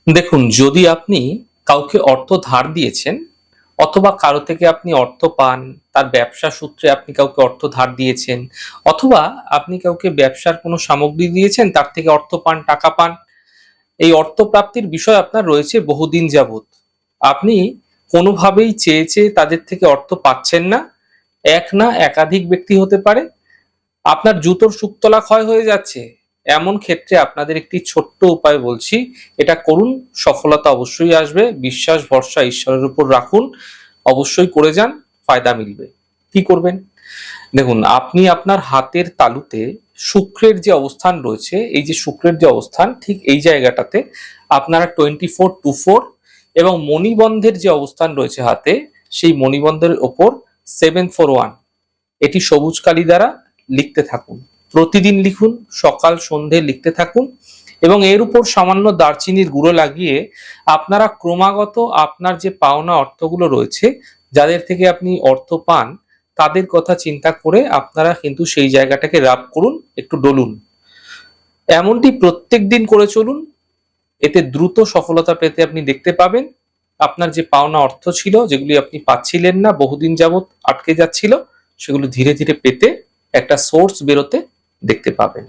দেখুন, যদি আপনি কাউকে অর্থ ধার দিয়েছেন অথবা কারো থেকে আপনি অর্থ পান, তার ব্যবসা সূত্রে আপনি কাউকে অর্থ ধার দিয়েছেন, অথবা আপনি কাউকে ব্যবসার কোনো সামগ্রী দিয়েছেন, তার থেকে অর্থ পান, টাকা পান। এই অর্থ প্রাপ্তির বিষয় আপনার রয়েছে বহুদিন যাবৎ। আপনি কোনোভাবেই চেয়ে চেয়ে তাদের থেকে অর্থ পাচ্ছেন না। এক না একাধিক ব্যক্তি হতে পারে। আপনার জুতোর শুকতলা ক্ষয় হয়ে যাচ্ছে। এমন ক্ষেত্রে আপনাদের একটি ছোট্ট উপায় বলছি, এটা করুন, সফলতা অবশ্যই আসবে। বিশ্বাস ভরসা ঈশ্বরের উপর রাখুন, অবশ্যই করে যান, ফায়দা মিলবে। কি করবেন? দেখুন, আপনি আপনার হাতের তালুতে শুক্রের যে অবস্থান রয়েছে, এই যে শুক্রের যে অবস্থান, ঠিক এই জায়গাটাতে আপনারা 24/24 এবং মণিবন্ধের যে অবস্থান রয়েছে হাতে, সেই মণিবন্ধের ওপর 741 এটি সবুজ কালি দ্বারা লিখতে থাকুন। প্রতিদিন লিখুন, সকাল সন্ধে লিখতে থাকুন এবং এর উপর সামান্য দারচিনির গুঁড়ো লাগিয়ে আপনারা ক্রমাগত আপনার যে পাওনা অর্থগুলো রয়েছে, যাদের থেকে আপনি অর্থ পান, তাদের কথা চিন্তা করে আপনারা কিন্তু সেই জায়গাটাকে রাব করুন, একটু ডলুন। এমনটি প্রত্যেক দিন করে চলুন। এতে দ্রুত সফলতা পেতে আপনি দেখতে পাবেন। আপনার যে পাওনা অর্থ ছিল, যেগুলি আপনি পাচ্ছিলেন না, বহুদিন যাবৎ আটকে যাচ্ছিল, সেগুলো ধীরে ধীরে পেতে একটা সোর্স বেরোতে দেখতে পাবেন।